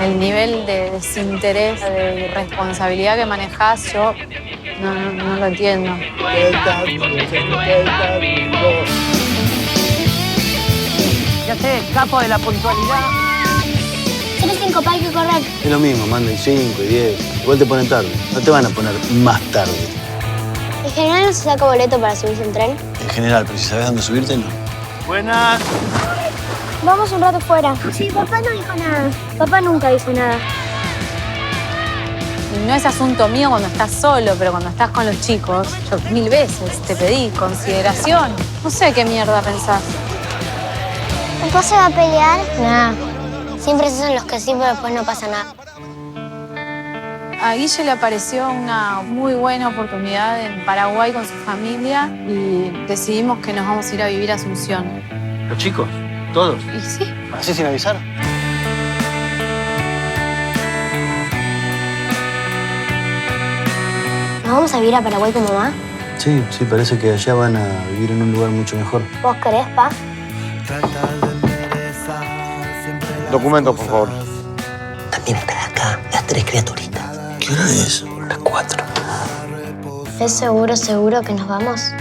El nivel de desinterés, de irresponsabilidad que manejás, yo no lo entiendo. Ya sé, capo de la puntualidad. 3:05, pa, hay que correr. Es lo mismo, mandan 5 y 10. Igual te ponen tarde. No te van a poner más tarde. En general no se saca boleto para subirse en tren. En general, pero si sabes dónde subirte, no. Buenas. Vamos un rato fuera. Sí, papá no dijo nada. Papá nunca dijo nada. Y no es asunto mío cuando estás solo, pero cuando estás con los chicos, yo 1000 veces te pedí consideración. No sé qué mierda pensás. ¿Papá se va a pelear? Nah. Siempre se hacen los que sí, pero después no pasa nada. A Guille le apareció una muy buena oportunidad en Paraguay con su familia y decidimos que nos vamos a ir a vivir a Asunción. ¿Los chicos? ¿Todos? Y sí. ¿Así sin avisar? ¿Nos vamos a vivir a Paraguay con mamá? Sí, parece que allá van a vivir en un lugar mucho mejor. ¿Vos querés, pa? Documentos, por favor. También están acá las 3 criaturitas. ¿Qué hora es? Las 4. ¿Es seguro que nos vamos?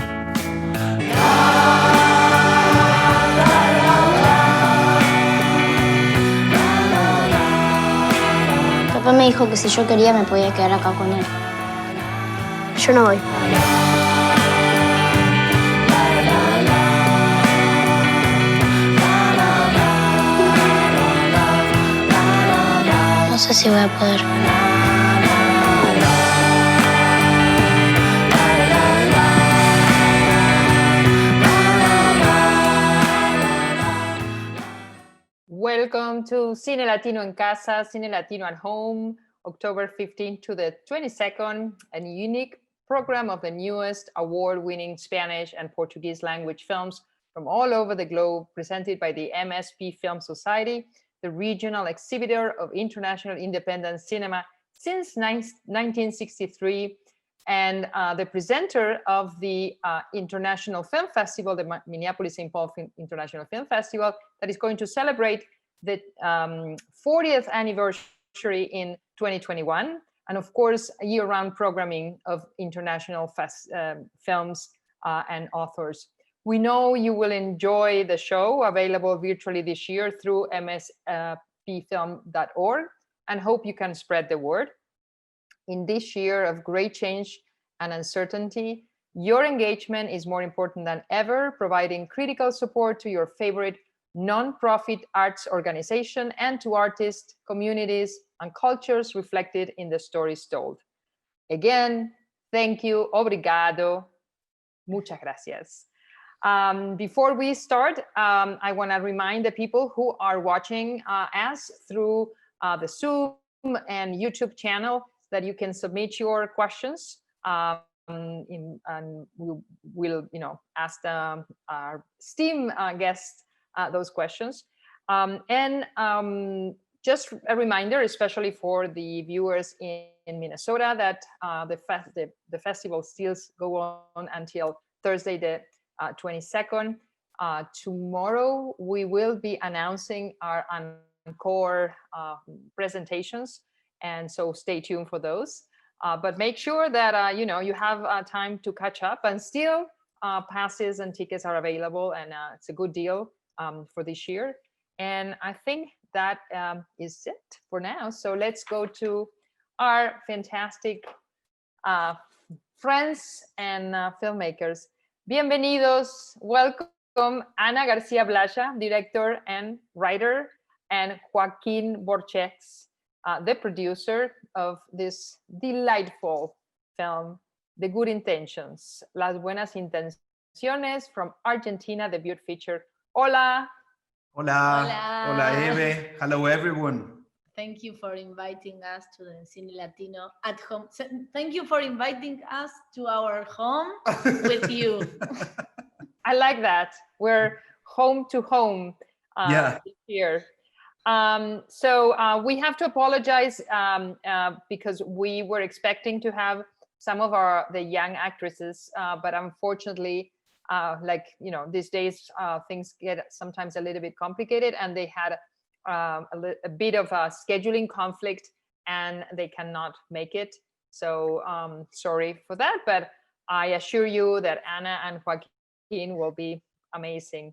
Papá me dijo que si yo quería me podía quedar acá con él. Yo no voy. No sé si voy a poder. Welcome to Cine Latino en Casa, Cine Latino at Home, October 15th to the 22nd, a unique program of the newest award-winning Spanish and Portuguese language films from all over the globe, presented by the MSP Film Society, the regional exhibitor of international independent cinema since 1963, and the presenter of the International Film Festival, the Minneapolis-St. Paul International Film Festival, that is going to celebrate the 40th anniversary in 2021, and of course, year-round programming of international films and authors. We know you will enjoy the show, available virtually this year through mspfilm.org, and hope you can spread the word. In this year of great change and uncertainty, your engagement is more important than ever, providing critical support to your favorite non-profit arts organization and to artists, communities, and cultures reflected in the stories told. Again, thank you, obrigado, muchas gracias. Before we start, I want to remind the people who are watching us through the Zoom and YouTube channel that you can submit your questions, and we'll ask our STEAM guests those questions. Just a reminder, especially for the viewers in Minnesota, that the festival still go on until Thursday the 22nd. Tomorrow we will be announcing our encore presentations, and so stay tuned for those. But make sure that you have time to catch up, and still passes and tickets are available, and it's a good deal for this year. And I think that is it for now. So let's go to our fantastic friends and filmmakers. Bienvenidos, welcome Ana Garcia Blaya, director and writer, and Joaquin Borchex, the producer of this delightful film, The Good Intentions, Las Buenas Intenciones, from Argentina, the beaut feature. Hola. Hola. Hola. Hola, Hebe. Hello, everyone. Thank you for inviting us to the Cine Latino at home. Thank you for inviting us to our home with you. I like that. We're home to home here. So we have to apologize because we were expecting to have some of the young actresses, but unfortunately, these days things get sometimes a little bit complicated, and they had a bit of a scheduling conflict and they cannot make it. So sorry for that, but I assure you that Ana and Joaquin will be amazing.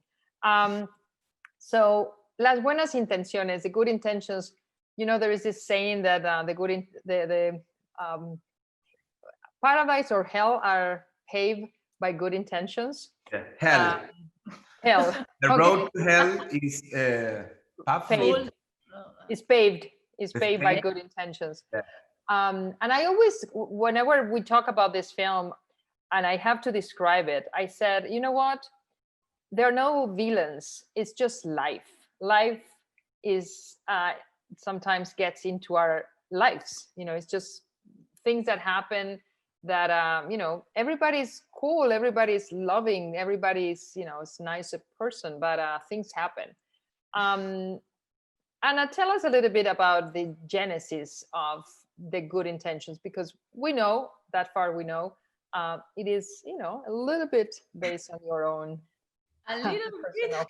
So las buenas intenciones, the good intentions. You know, there is this saying that the paradise or hell are paved by good intentions. Yeah. Hell. Hell. The road to hell is paved. Is paved by good intentions. Yeah. And I always, whenever we talk about this film, and I have to describe it, I said, you know what? There are no villains. It's just life. Life is sometimes gets into our lives. You know, it's just things that happen that, you know, everybody's cool, everybody's loving, everybody's, you know, it's nice a person, but things happen. Anna, tell us a little bit about the genesis of the good intentions, because we know that far we know it is, you know, a little bit based on your own. A little bit.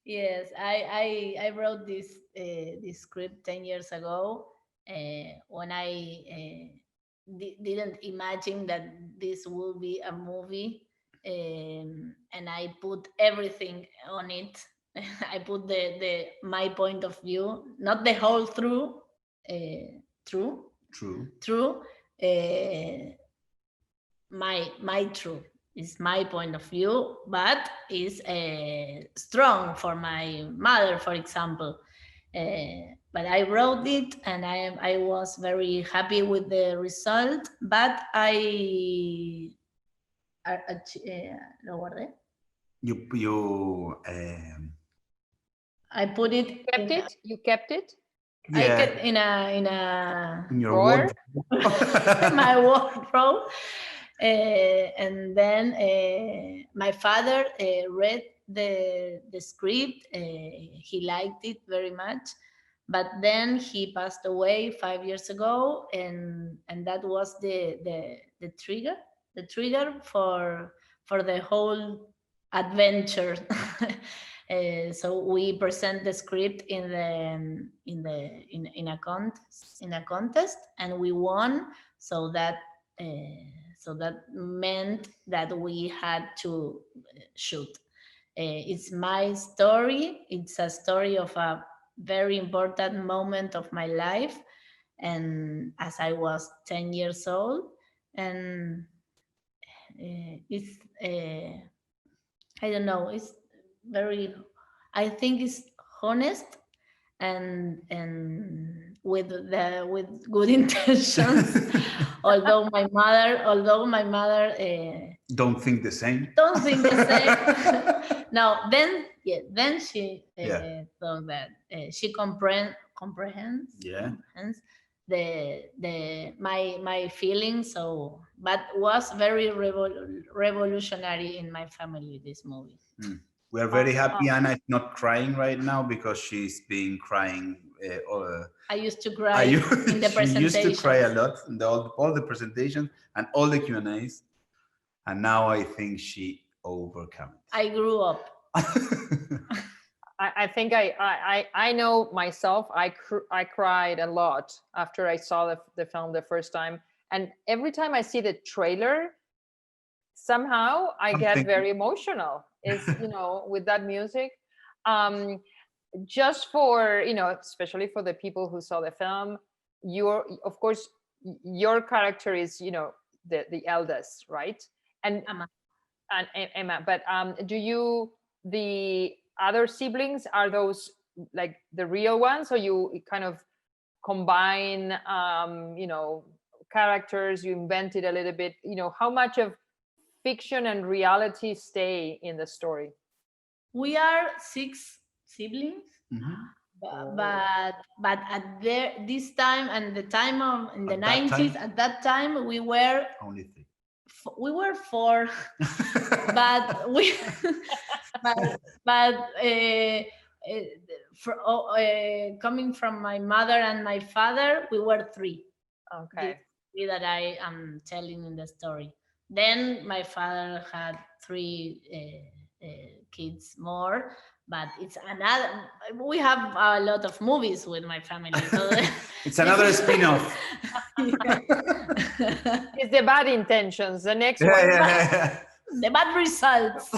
Yes, I wrote this script 10 years ago when I didn't imagine that this will be a movie, and I put everything on it. I put the my point of view, not the whole true. My true is my point of view, but is strong for my mother, for example. But I wrote it, and I was very happy with the result. But lo guardé. I put it. You kept it. Yeah. I kept in your drawer, my wardrobe. And then my father read the script. He liked it very much, but then he passed away 5 years ago, and that was the trigger for the whole adventure. So we present the script in a contest, and we won. So that meant that we had to shoot. It's my story. It's a story of a very important moment of my life, and as I was 10 years old, and it's I don't know. It's very. I think it's honest and with good intentions. although my mother don't think the same. No, then she thought that she comprehends my feelings. So, but was very revolutionary in my family, this movie. We are very happy Anna is not crying right now, because she's been crying. I used to cry in the presentations. She used to cry a lot in all the presentations and all the Q&As, and now I think she overcome it. I grew up. I think I know myself. I cried a lot after I saw the film the first time, and every time I see the trailer, somehow I get very emotional. It's, you know, with that music. Just for, you know, especially for the people who saw the film, of course your character is, you know, the eldest, right? And Emma. But do the other siblings, are those like the real ones, or you kind of combine you know, characters, you invented a little bit, you know, how much of fiction and reality stay in the story? We are 6 siblings, but at this time, and the time of in the 90s, at that time we were only 3. We were 4, but coming from my mother and my father, we were 3. Okay. The that I am telling in the story. Then my father had 3 kids more, but it's another. We have a lot of movies with my family, so It's another spin-off. It's the bad intentions. The next one. Yeah. The bad results.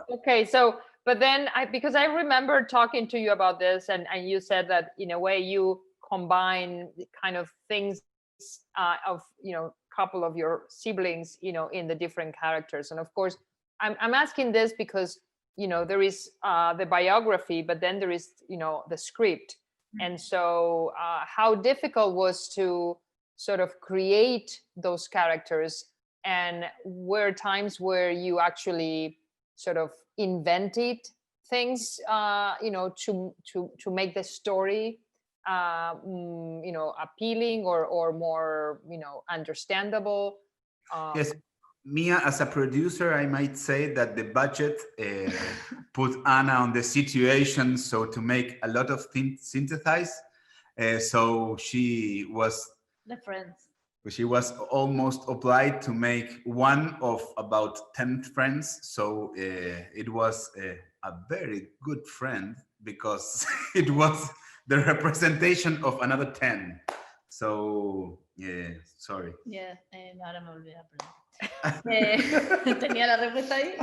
Okay, so but then because I remember talking to you about this, and you said that in a way you combine the kind of things of couple of your siblings in the different characters. And of course I'm asking this because there is the biography, but then there is the script. And so how difficult was to sort of create those characters, and were times where you actually sort of invented things to make the story appealing or more understandable? Yes, Mia, as a producer, I might say that the budget put Anna on the situation, so to make a lot of things synthesize. So she was almost obliged to make one of about 10 friends. So it was a very good friend, because it was the representation of another 10. So, yeah, sorry. Yeah, ahora me olvidé la pregunta. Tenía la respuesta ahí.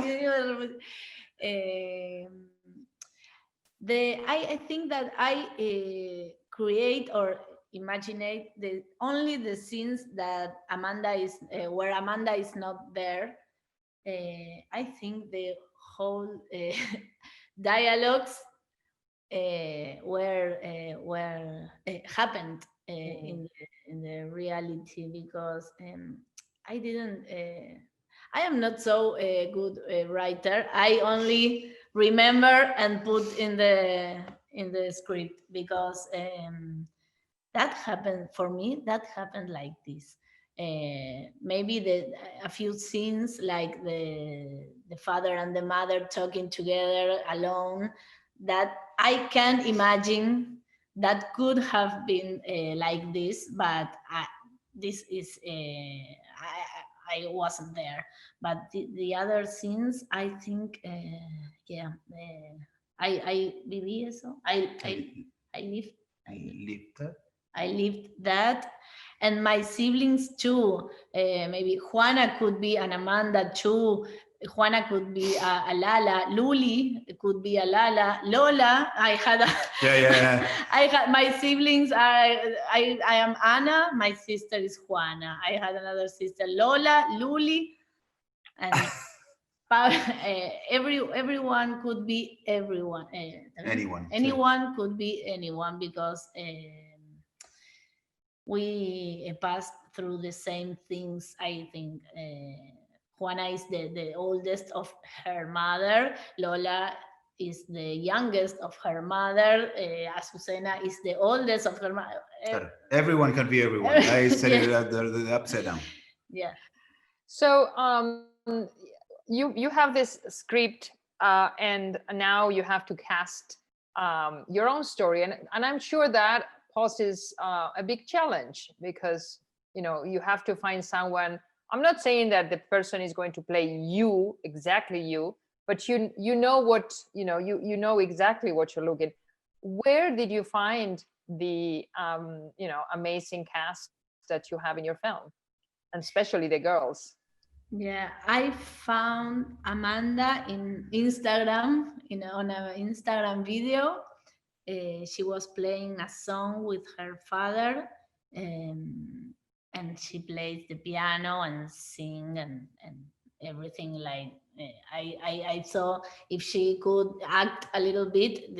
I think that I create or imagine only the scenes that Amanda is, where Amanda is not there. I think the whole dialogues were happened in the reality, because I didn't. I am not so good writer. I only remember and put in the script, because that happened for me. That happened like this. Maybe a few scenes like the father and the mother talking together alone, that I can imagine that could have been like this, but this is I wasn't there. But the other scenes, I think, I viví eso. I lived that. And my siblings too. Maybe Juana could be an Amanda too. Juana could be a Lala. Luli could be a Lala. Lola, I had I had my siblings are. I am Anna. My sister is Juana. I had another sister, Lola, Luli, and everyone could be everyone. Anyone could be anyone, because we passed through the same things. I think Juana is the oldest of her mother. Lola is the youngest of her mother. Azucena is the oldest of her mother. Everyone can be everyone. I said it the upside down. Yeah. So you have this script, and now you have to cast your own story, and I'm sure that poses a big challenge, because you have to find someone. I'm not saying that the person is going to play you, exactly you, but you know what you know exactly what you're looking. Where did you find the amazing cast that you have in your film, and especially the girls? Yeah, I found Amanda in Instagram, on an Instagram video. She was playing a song with her father, and she plays the piano and sing and everything. Like I saw if she could act a little bit,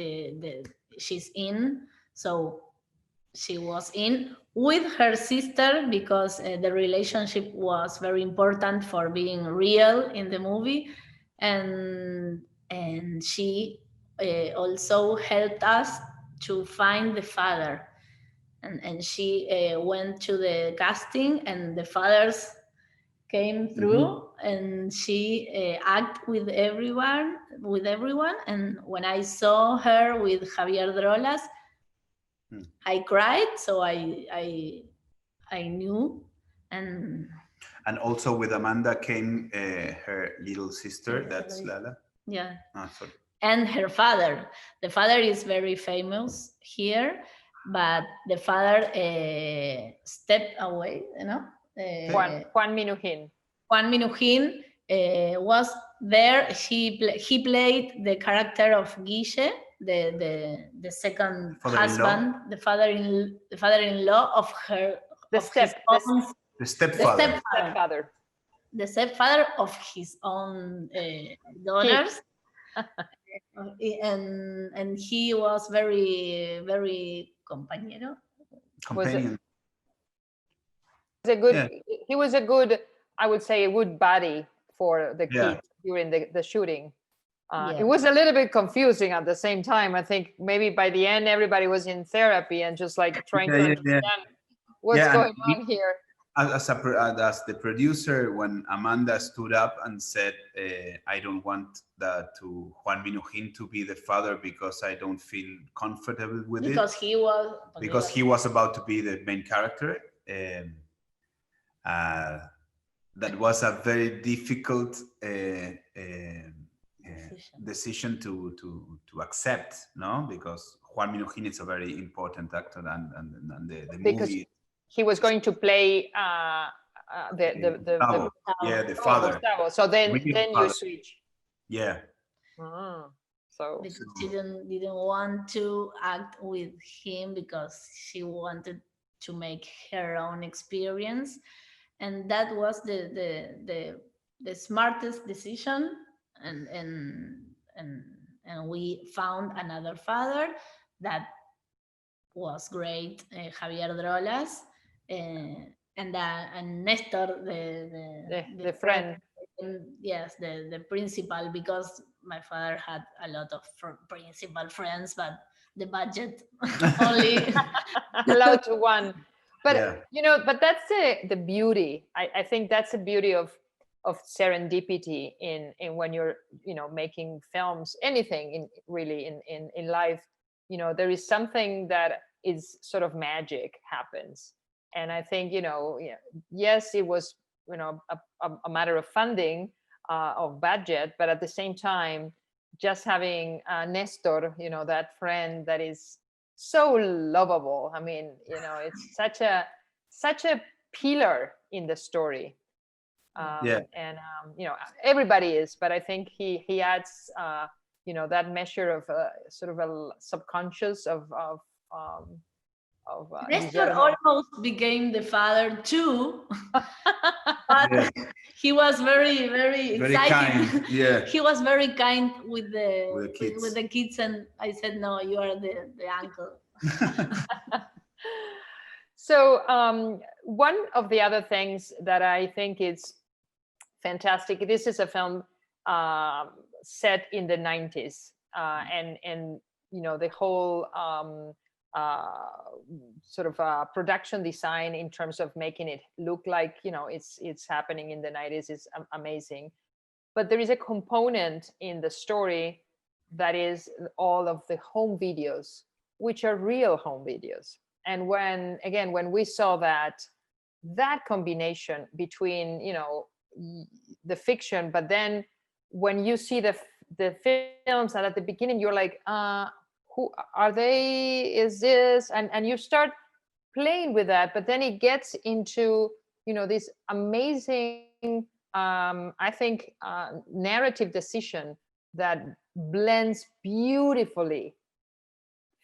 she's in. So she was in with her sister, because the relationship was very important for being real in the movie, and she also helped us to find the father, and she went to the casting, and the fathers came through, and she acted with everyone. And when I saw her with Javier Drolas, I cried, so I knew. And And also with Amanda came her little sister, that's Lala. Yeah. Sorry. And her father. The father is very famous here, but the father stepped away, you know. Juan Minujin. Juan Minujin was there. He played the character of Guille, the second husband, the father-in-law of her, the stepfather. The stepfather of his own daughters. And he was very, very companion. He was a good, I would say, a good buddy for the kids during the shooting. It was a little bit confusing at the same time. I think maybe by the end, everybody was in therapy and just like trying to understand what's going on here. As the producer, when Amanda stood up and said, I don't want to Juan Minujin to be the father because I don't feel comfortable with because it. Because he was about to be the main character. That was a very difficult decision to accept, no? Because Juan Minujin is a very important actor, and the movie. He was going to play the father. Gustavo. So then you switch. Yeah. So because she didn't want to act with him because she wanted to make her own experience, and that was the smartest decision. And we found another father that was great, Javier Drolas. And Nestor, the friend. Yes, the principal, because my father had a lot of principal friends, but the budget only allowed to one. But but that's the beauty. I think that's the beauty of serendipity in when you're making films, anything in life. There is something that is sort of magic happens. And I think, yes, it was, a matter of funding, of budget, but at the same time, just having Nestor, that friend that is so lovable. I mean, it's such a pillar in the story. And, everybody is, but I think he adds, that measure of sort of a subconscious of Nestor almost became the father too, but he was very, very excited. Kind. Yeah, he was very kind with the kids, and I said, "No, you are the uncle." So one of the other things that I think is fantastic. This is a film set in the 90s, and the whole sort of production design in terms of making it look like it's happening in the 90s is amazing. But there is a component in the story that is all of the home videos, which are real home videos. And when we saw that combination between the fiction, but then when you see the films, and at the beginning you're like, who are they? Is this? And you start playing with that, but then it gets into this amazing I think narrative decision that blends beautifully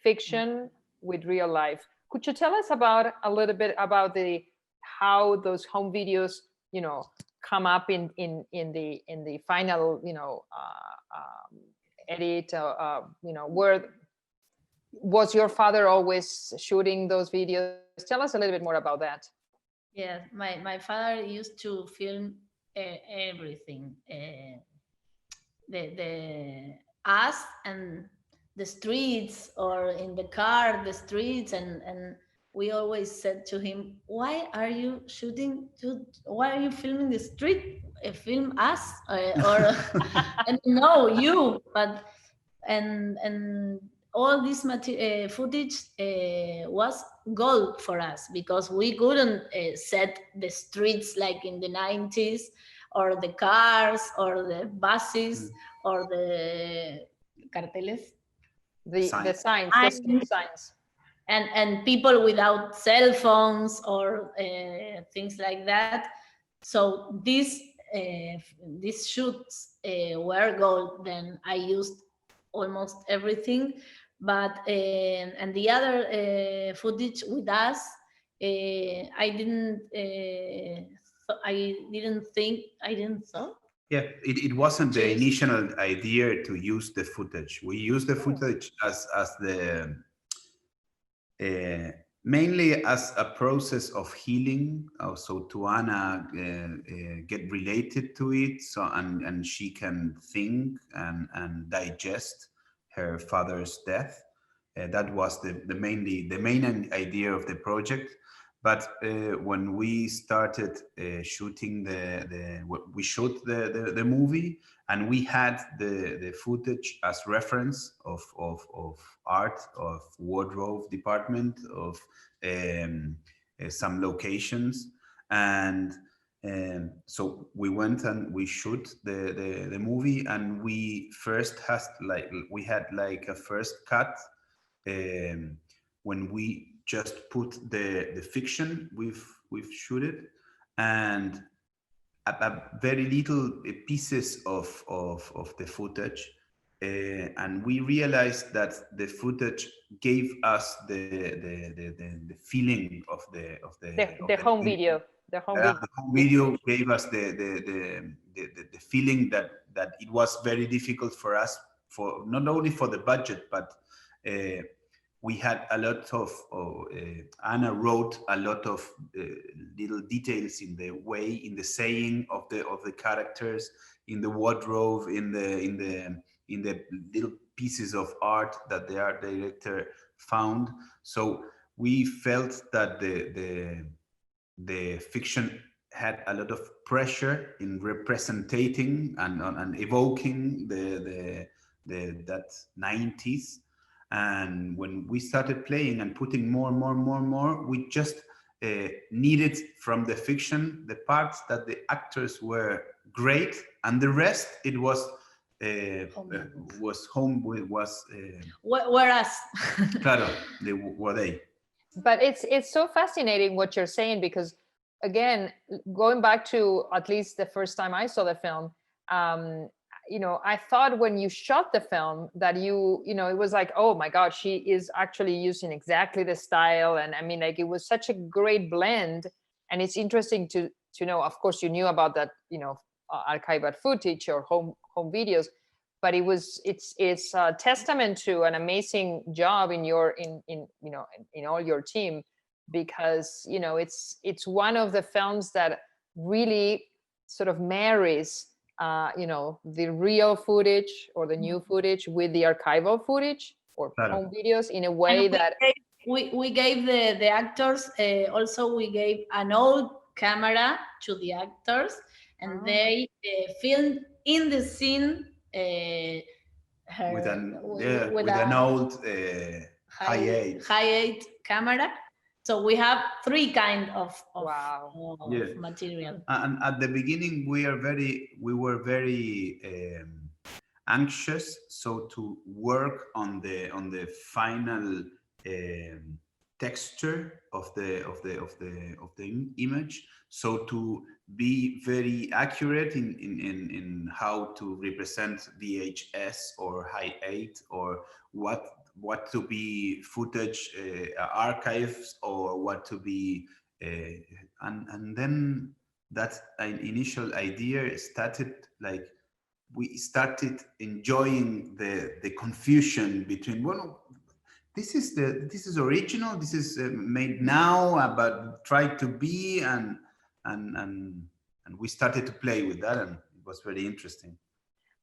fiction with real life. Could you tell us a little bit about how those home videos come up in the final edit? Where was your father always shooting those videos? Tell us a little bit more about that. Yeah, my father used to film everything, the us and the streets, or in the car, the streets, and we always said to him, why are you filming the street? Film us, or and no, you. But and all this footage was gold for us, because we couldn't set the streets like in the 90s, or the cars, or the buses, or the carteles, the signs, signs. the street signs. And people without cell phones or things like that. So these shoots were gold. Then I used almost everything, but and the other footage with us, I didn't thought. Yeah, it wasn't the initial idea to use the footage. We used the footage as the mainly as a process of healing, so Juana get related to it, so and she can think and digest her father's death. That was the main idea of the project. But when we started shooting we shot the movie, and we had the footage as reference of art, of wardrobe department, of some locations, and so we went and we shoot the movie, and we had like a first cut when we just put the fiction we've shooted, and a very little pieces of the footage, and we realized that the footage gave us the feeling of the home video. The home video gave us the feeling that it was very difficult for us, for not only for the budget, but we had a lot of Anna wrote a lot of little details in the saying of the characters, in the wardrobe, in the little pieces of art that the art director found. So we felt that the fiction had a lot of pressure in representing and evoking that 90s. And when we started playing and putting more, we just needed from the fiction the parts that the actors were great, and the rest it was whereas claro, they were they. But it's so fascinating what you're saying, because again, going back to at least the first time I saw the film, I thought when you shot the film that it was like, oh my God, she is actually using exactly the style. And I mean, like, it was such a great blend. And it's interesting to know, of course, you knew about that, archived footage or home videos, but it's a testament to an amazing job in all your team, because, it's one of the films that really sort of marries the real footage or the new footage with the archival footage or home videos in a way that we gave the actors, also we gave an old camera to the actors, and they filmed in the scene with an old high-8 camera. So we have three kind of material. And at the beginning, we were very anxious, so to work on the final texture of the image, so to be very accurate in how to represent VHS or high-8, or what to be footage archives, or what to be and then that initial idea started, like, we started enjoying the confusion between, well, this is original, this is made now, but try to be, and we started to play with that, and it was very interesting.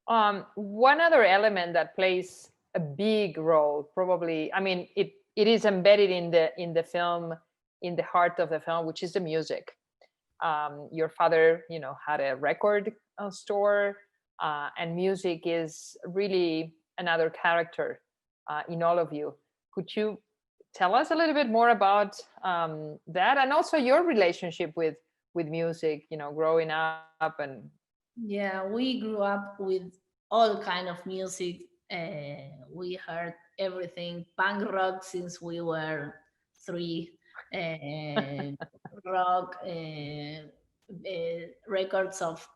One other element that plays a big role, probably, I mean, it is embedded in the film, in the heart of the film, which is the music. Your father, had a record store, and music is really another character in all of you. Could you tell us a little bit more about that, and also your relationship with music, growing up? And Yeah, we grew up with all kind of music. We heard everything, punk rock since we were 3, rock, records of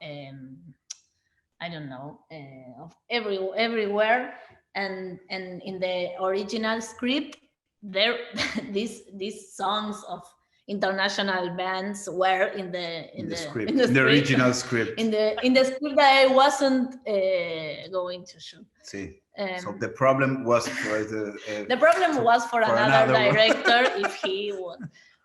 I don't know, of everywhere, and in the original script there these songs of international bands were in the script, in the the script, original script. in the script that I wasn't going to shoot. See, so the problem was for the problem was for another one. director if he would,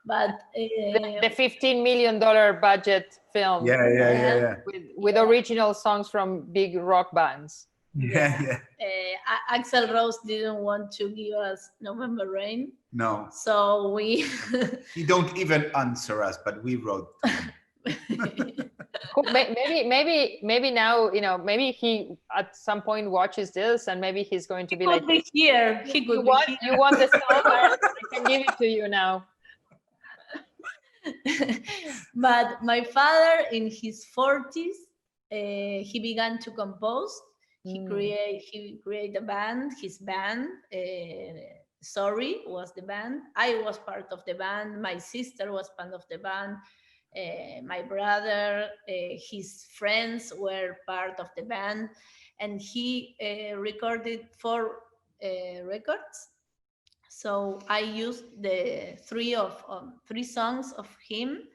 but the $15 million budget film, yeah. with original songs from big rock bands. Yeah. Axl Rose didn't want to give us November Rain. No. So we. He don't even answer us, but we wrote. Maybe now, maybe he at some point watches this, and maybe he's going to be like, be here. He could be here. You want the song? I can give it to you now. But my father, in his 40s, he began to compose. He created a band. His band, Sorry, was the band. I was part of the band. My sister was part of the band. My brother, his friends were part of the band, and he recorded 4 records. So I used the 3 songs of him,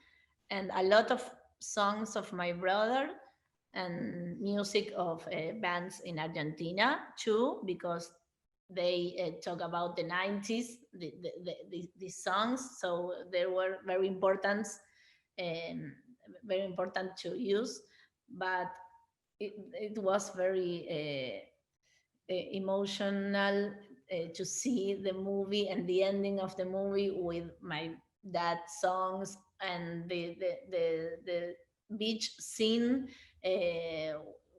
and a lot of songs of my brother, and music of bands in Argentina too, because they talk about the 90s, these songs. So they were very important to use, but it was very emotional to see the movie and the ending of the movie with my dad's songs, and the beach scene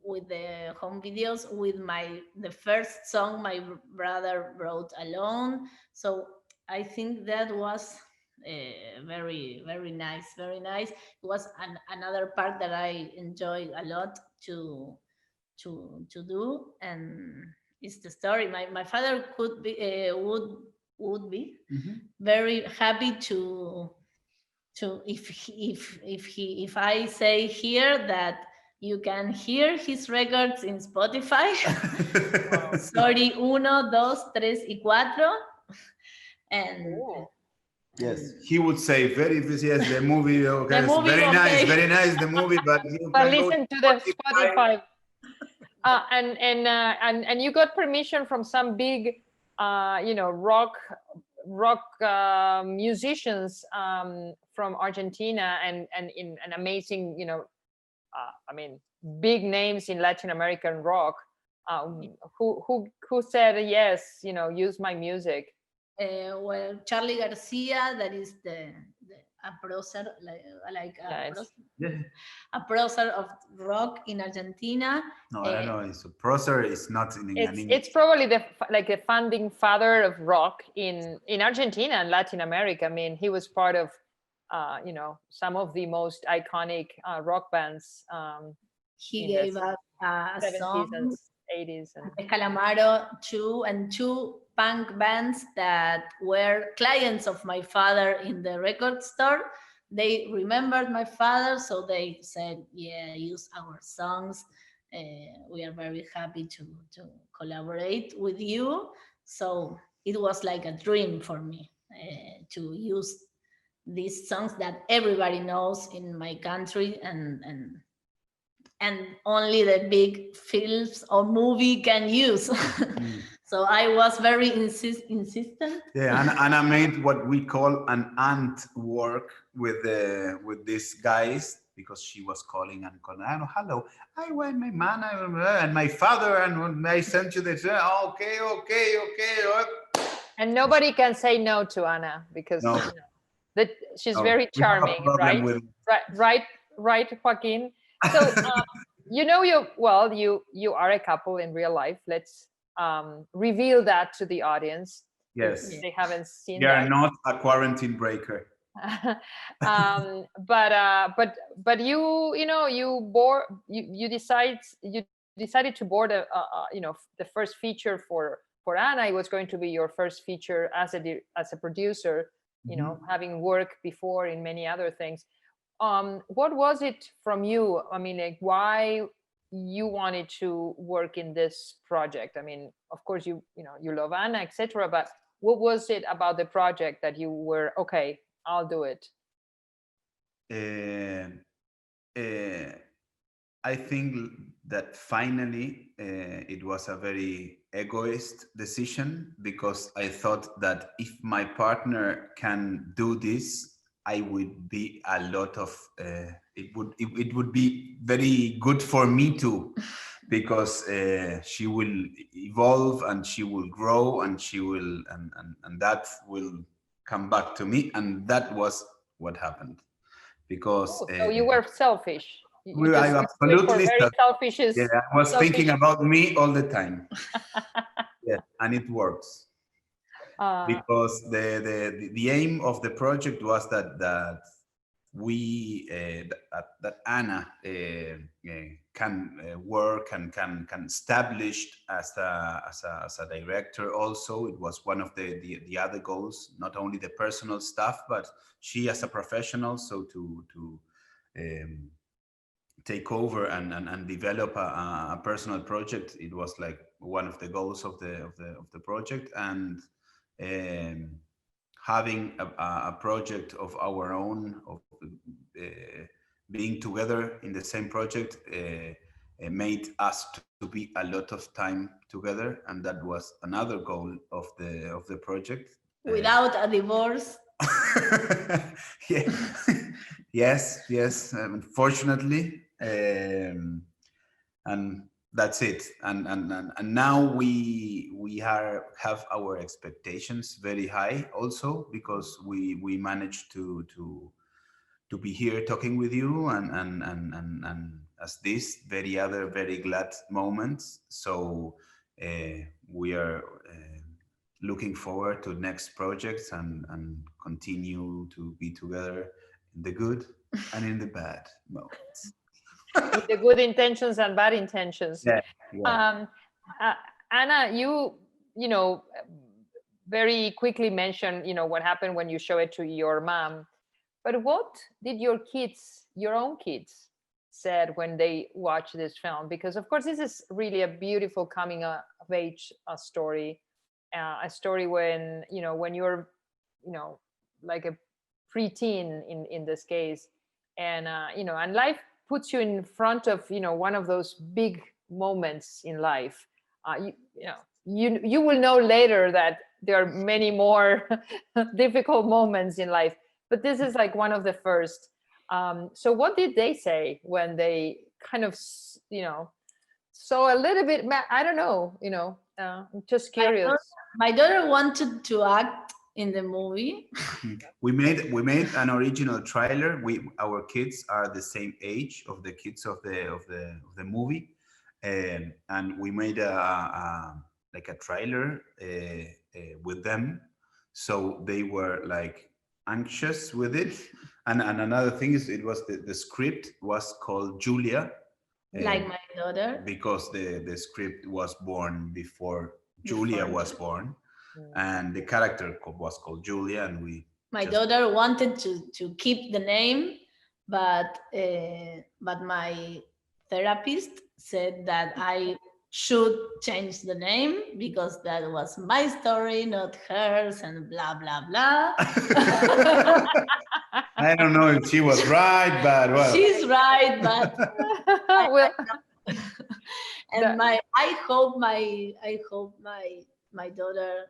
with the home videos with the first song my brother wrote alone. So I think that was very, very nice, very nice. It was another part that I enjoyed a lot to do, and it's the story. My father could be would be very happy to if I say here that you can hear his records in Spotify. Sorry, 1, 2, 3 y 4. And yes, he would say yes, the movie, okay, The movie, very okay. very nice, the movie, but you But can go listen to the Spotify. And you got permission from some big, rock musicians from Argentina, and in an amazing, big names in Latin American rock. Who said yes? Use my music. Well, Charlie Garcia, that is a producer, a producer of rock in Argentina. No, I don't know. It's a producer. It's not in English. It's probably the founding father of rock in Argentina and Latin America. I mean, he was part of, some of the most iconic rock bands. He gave us a 70s song, and 80s, and Calamaro, two punk bands that were clients of my father in the record store. They remembered my father, so they said, yeah, use our songs. We are very happy to collaborate with you. So it was like a dream for me to use these songs that everybody knows in my country, and only the big films or movie can use. So I was very insistent. Yeah, Anna made what we call an ant work with these guys, because she was calling, hello, I want my man and my father, and I sent you this. Okay. And nobody can say no to Anna, because she's very charming, right? Right, Joaquin. So you are a couple in real life. Let's reveal that to the audience. Yes. If they haven't seen We are that. not a quarantine breaker. But you decided to board the first feature for Anna. It was going to be your first feature as a producer, having worked before in many other things. What was it from you? I mean, like, why you wanted to work in this project? I mean, of course you love Anna, etc. But what was it about the project that you were, okay, I'll do it? I think that finally it was a very egoist decision, because I thought that if my partner can do this, I would be a lot of it would be very good for me too, because she will evolve and she will grow and she will and that will come back to me, and that was what happened. Because so you were selfish. I absolutely selfish. Yeah, I was thinking about me all the time. Yeah, and it works. Because the aim of the project was that we that Anna can work and can establish as a director. Also, it was one of the other goals, not only the personal stuff, but she as a professional. So to take over and develop a personal project, it was like one of the goals of the project. And having a project of our own, of being together in the same project, made us to be a lot of time together, and that was another goal of the project. Without a divorce. Yeah. yes, unfortunately. And that's it. And now we have our expectations very high also, because we managed to be here talking with you and as this very glad moments. So we are looking forward to next projects and continue to be together in the good and in the bad moments. With the good intentions and bad intentions. Yeah. Anna, you very quickly mentioned what happened when you show it to your mom. But what did your own kids, said when they watched this film? Because of course this is really a beautiful coming of age story, a story when you're like a preteen in this case, and and life puts you in front of one of those big moments in life. You will know later that there are many more difficult moments in life, but this is like one of the first. So what did they say when they kind of saw a little bit? I don't know, I'm just curious. My daughter wanted to act in the movie. We made an original trailer. Our kids are the same age of the kids of the movie, and we made a trailer with them, so they were like anxious with it. And another thing is, it was the script was called Julia, like my daughter, because the script was born before Julia was born. And the character was called Julia, and my daughter wanted to keep the name, but my therapist said that I should change the name because that was my story, not hers, and blah blah blah. I don't know if she was right, but well, she's right, but well, and I hope my daughter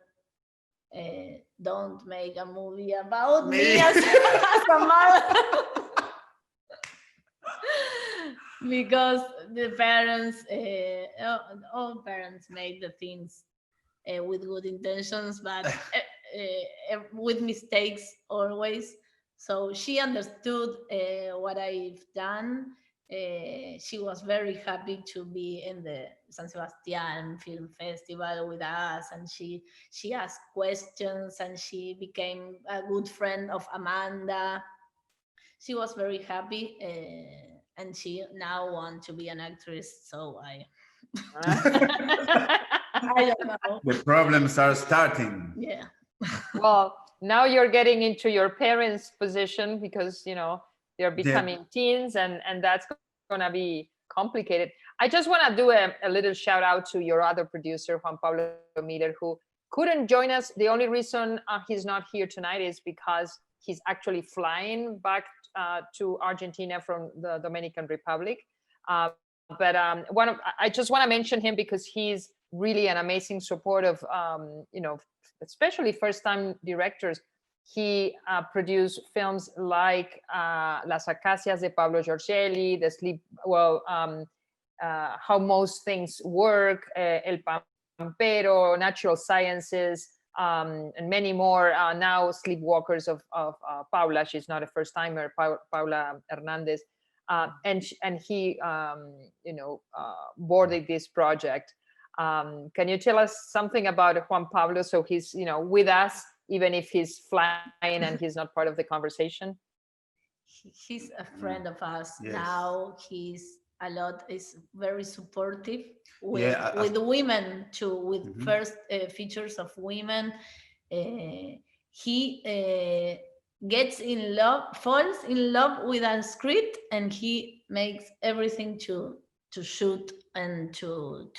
don't make a movie about me as a mother. Because the parents, all parents make the things with good intentions, but with mistakes always. So she understood what I've done. She was very happy to be in San Sebastian Film Festival with us, and she asked questions, and she became a good friend of Amanda. She was very happy, and she now wants to be an actress. So I don't know. The problems are starting. Yeah. Well, now you're getting into your parents' position because they're becoming teens, and that's going to be complicated. I just want to do a little shout out to your other producer, Juan Pablo Miller, who couldn't join us. The only reason he's not here tonight is because he's actually flying back to Argentina from the Dominican Republic. But I just want to mention him because he's really an amazing support of, especially first-time directors. He produced films like Las Acacias de Pablo Giorgelli, The Sleep, How Most Things Work, El Pampero, Natural Sciences, and many more. Now Sleepwalkers of Paula. She's not a first-timer, Paula Hernandez. And he, boarded this project. Can you tell us something about Juan Pablo? So he's, with us, even if he's flying and he's not part of the conversation. He's a friend of us. Yes. Now is very supportive with women too, with first features of women. He falls in love with a script, and he makes everything to shoot and to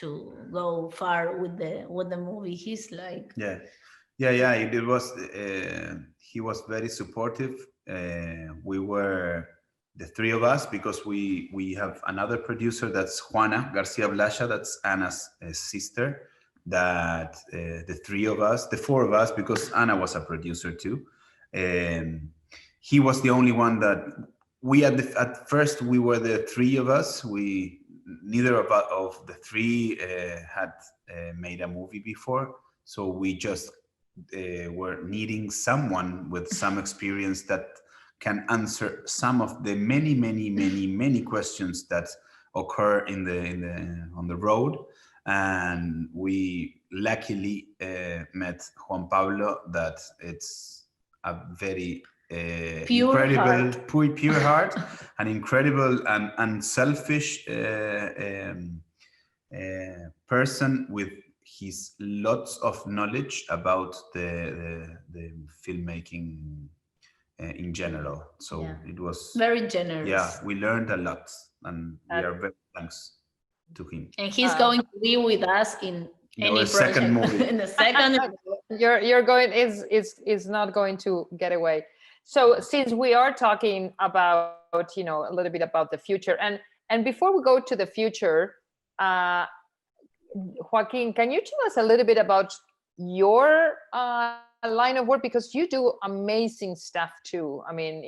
go far with the movie. He's like It was he was very supportive. We were the three of us because we have another producer, that's Juana Garcia Blaya, that's Anna's sister. That the four of us, because Anna was a producer too. He was the only one that at first we were the three of us. Neither of the three had made a movie before, so we just were needing someone with some experience that can answer some of the many questions that occur on the road. And we luckily met Juan Pablo, that it's a very pure heart, an incredible and unselfish person with his lots of knowledge about the filmmaking in general. So it was very generous. Yeah, we learned a lot, and we are very thanks to him. And he's going to be with us in any second movie. In the second, you're going is not going to get away. So since we are talking about a little bit about the future, and before we go to the future, Joaquin, can you tell us a little bit about your line of work, because you do amazing stuff too. I mean,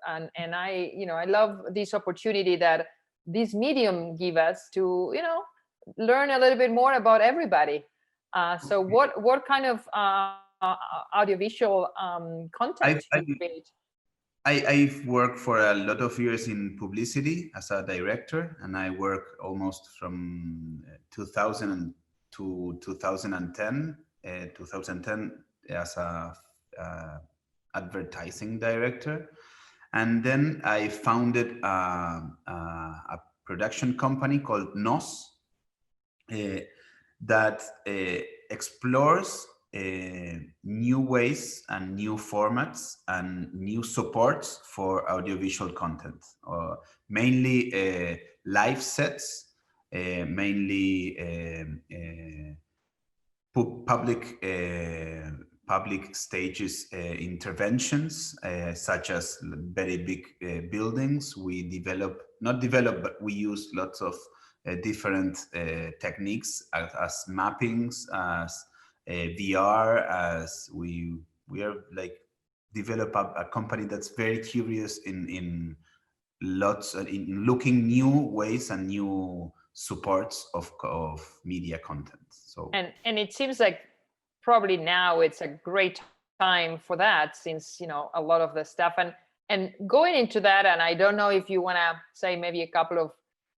and I love this opportunity that this medium give us to learn a little bit more about everybody. So what kind of audiovisual content do you create? I've worked for a lot of years in publicity as a director, and I worked almost from 2000 to 2010 as a advertising director. And then I founded a production company called NOS that explores new ways and new formats and new supports for audiovisual content, mainly live sets, mainly public stages interventions, such as very big buildings. We but we use lots of different techniques as mappings, as VR, as we are like develop a company that's very curious in looking new ways and new supports of media content. So and it seems like probably now it's a great time for that, since a lot of the stuff and going into that, and I don't know if you want to say maybe a couple of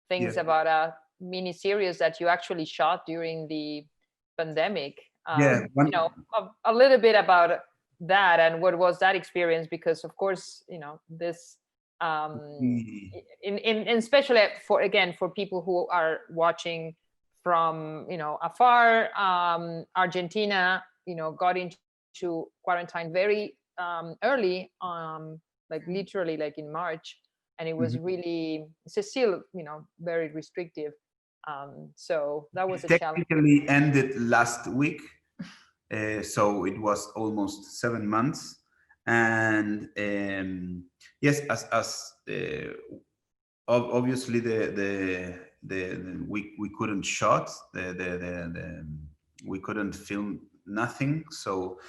things about mini series that you actually shot during the pandemic. Yeah, You know, a little bit about that and what was that experience, because of course, you know, this in especially for people who are watching from, you know, afar, Argentina, you know, got into quarantine very early, like literally like in March, and it was really, it's still, you know, very restrictive. So that was a challenge. Technically ended last week, so it was almost 7 months, and yes, as obviously we couldn't shot we couldn't film nothing, so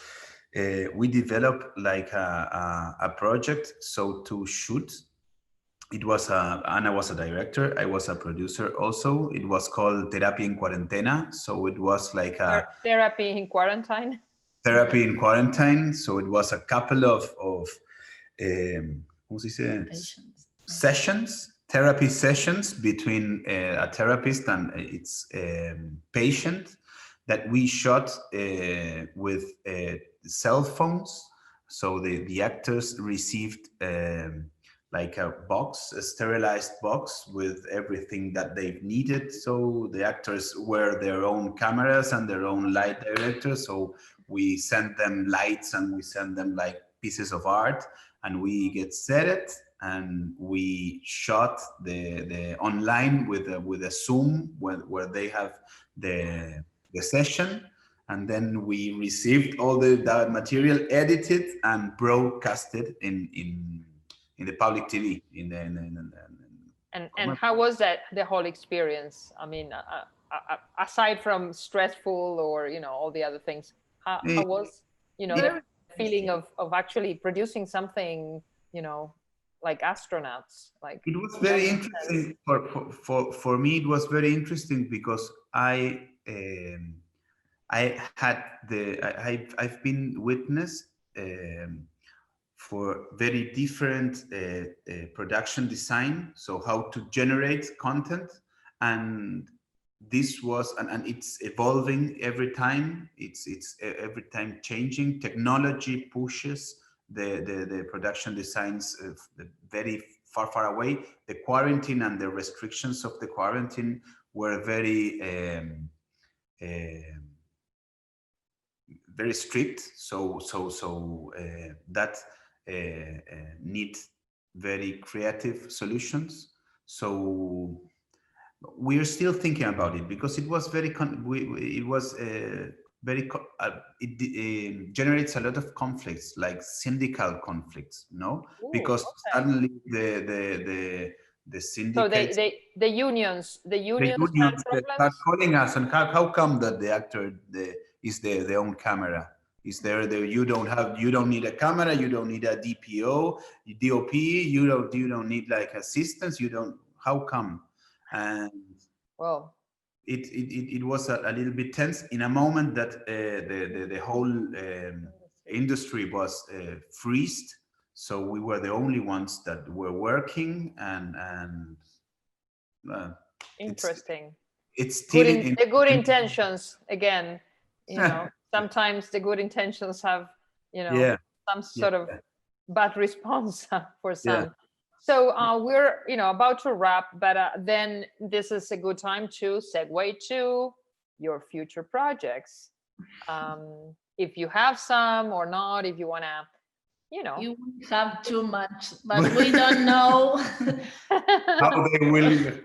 we developed like a project so to shoot. It was Ana was a director, I was a producer also. It was called Terapia en Cuarentena, so it was like a therapy in quarantine. Therapy in quarantine. So it was a couple of ¿cómo se dice? Sessions, therapy sessions between a therapist and its patient that we shot with cell phones. So the actors received like a box, a sterilized box with everything that they needed. So the actors were their own cameras and their own light directors. So we sent them lights and we sent them like pieces of art, and we get set it and we shot the online with a Zoom where they have the session, and then we received all that material, edited and broadcasted in the public TV. And how was that, the whole experience? I mean, aside from stressful or, you know, all the other things, how was, you know, the feeling of actually producing something, you know, like astronauts? Like, it was very interesting for me. It was very interesting because I've been witness for very different production design, so how to generate content, and this was and it's evolving every time. It's every time changing. Technology pushes the production designs very far away. The quarantine and the restrictions of the quarantine were very very strict, so that need very creative solutions. So we're still thinking about it because it was very it generates a lot of conflicts, like syndical conflicts, no? Ooh, because okay. suddenly the syndicates, so the unions start calling us, and how come that the actor is their own camera is there? You don't need a camera, you don't need a DOP, you don't need like assistance, you don't, how come? And well, it was a little bit tense in a moment that the whole industry was freezed, so we were the only ones that were working, and interesting. It's still the good intentions again, you know. Sometimes the good intentions have, you know, some sort of bad response for some. So we're, you know, about to wrap, but then this is a good time to segue to your future projects. If you have some or not, if you want to, you know. You have too much, but we don't know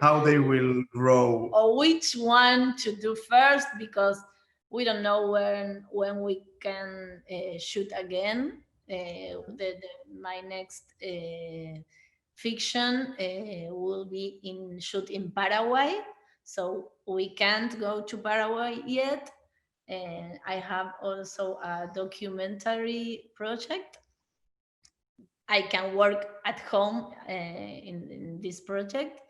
how they will grow, or which one to do first, because we don't know when we can shoot again. My next fiction will be shoot in Paraguay, so we can't go to Paraguay yet. And I have also a documentary project. I can work at home in this project,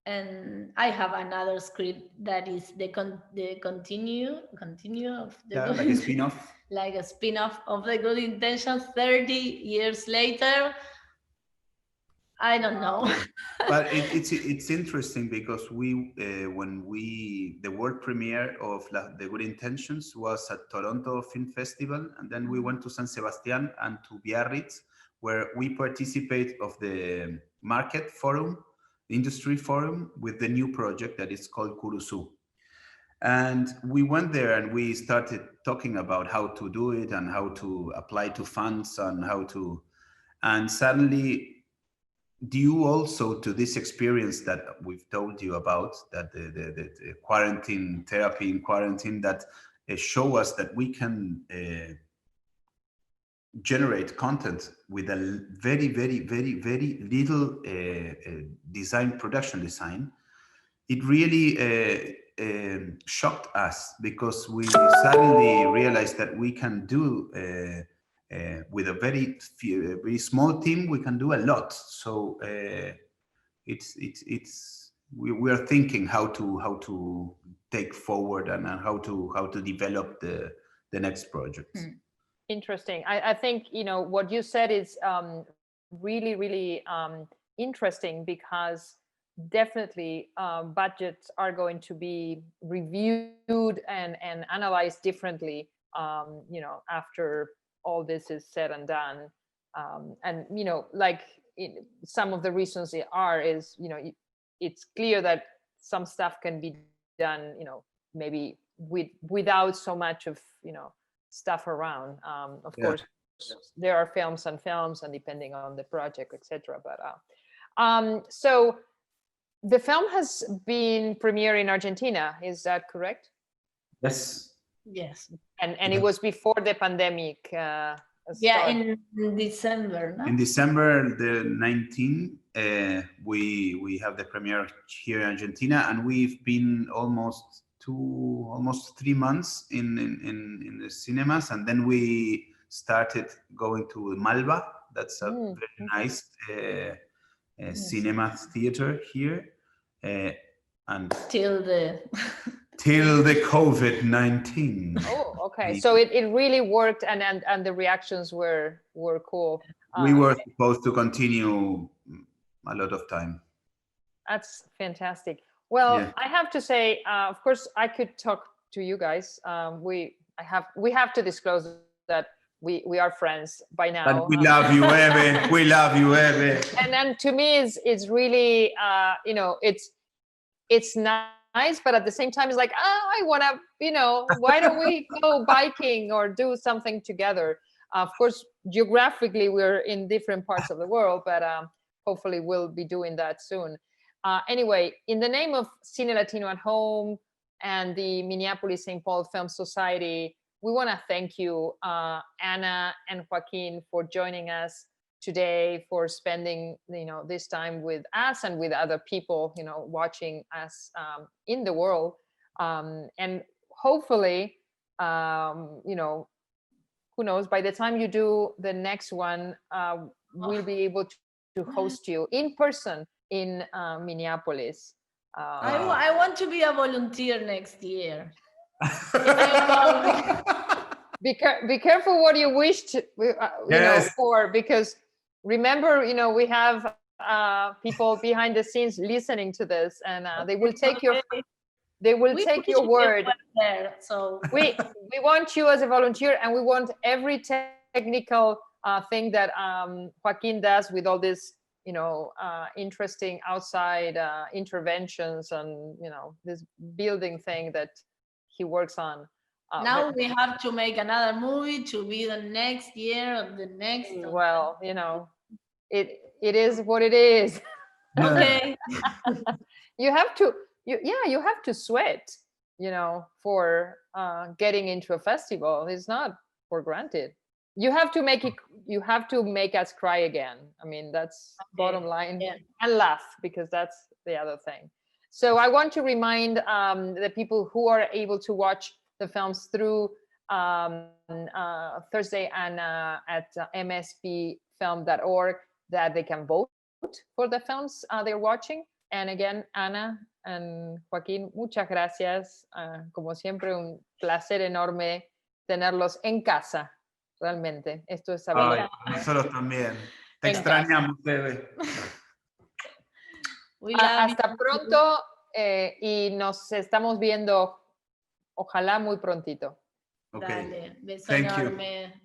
and I have another script that is the continue of the like a spin-off, like a spin-off of The Good Intentions 30 years later. I don't know. But it's interesting because the world premiere of The Good Intentions was at Toronto Film Festival, and then we went to San Sebastian and to Biarritz, where we participate of the market forum, industry forum, with the new project that is called Kurusu. And we went there and we started talking about how to do it and how to apply to funds and and suddenly, due also to this experience that we've told you about, that the quarantine therapy in quarantine, that show us that we can generate content with a very, very, very, very little production design. It really shocked us because we suddenly realized that we can do with a very small team, we can do a lot. So we are thinking how to take forward and how to develop the next project. Interesting. I think what you said is really, really interesting, because definitely budgets are going to be reviewed and analyzed differently after all this is said and done. And like some of the reasons is it's clear that some stuff can be done maybe without so much of stuff around. Of course there are films and depending on the project, etc. But so the film has been premiered in Argentina, is that correct? Yes. Yes. And it was before the pandemic. Yeah, in December. No? In December the 19th, we have the premiere here in Argentina, and we've been almost 3 months in the cinemas, and then we started going to Malva. That's a very nice cinema theater here, and till the COVID-19. Oh, okay. So it really worked, and the reactions were cool. We were supposed to continue a lot of time. That's fantastic. Well, Yeah. I have to say, of course, I could talk to you guys. We have to disclose that we are friends by now. But we love you, Hebe. We love you, Hebe. And then to me, it's really it's nice, but at the same time, it's like, I want to, why don't we go biking or do something together? Of course, geographically, we're in different parts of the world, but hopefully we'll be doing that soon. Anyway, in the name of Cine Latino at Home and the Minneapolis-St. Paul Film Society, we want to thank you, Ana and Joaquin, for joining us today, for spending this time with us and with other people watching us in the world, and hopefully who knows, by the time you do the next one, we'll be able to host you in person in Minneapolis. I want to be a volunteer next year. Be careful what you wish to, for, because remember, we have people behind the scenes listening to this, and they will take your word. There, so we want you as a volunteer, and we want every technical thing that Joaquin does with all this interesting outside interventions and this building thing that he works on. Now we have to make another movie to be the next year or the next. Well, it is what it is. Okay. You have to sweat, for getting into a festival. It's not for granted. You have to make us cry again. I mean, that's bottom line. Yeah. And laugh, because that's the other thing. So I want to remind the people who are able to watch the films through Thursday and at mspfilm.org that they can vote for the films they're watching. And again, Ana and Joaquin, muchas gracias. Como siempre, un placer enorme tenerlos en casa. Realmente, esto es saber. Nosotros también. Te extrañamos, Hebe. We love Hasta you. pronto y nos estamos viendo, ojalá muy prontito. Okay. Dale, beso Thank you. enorme.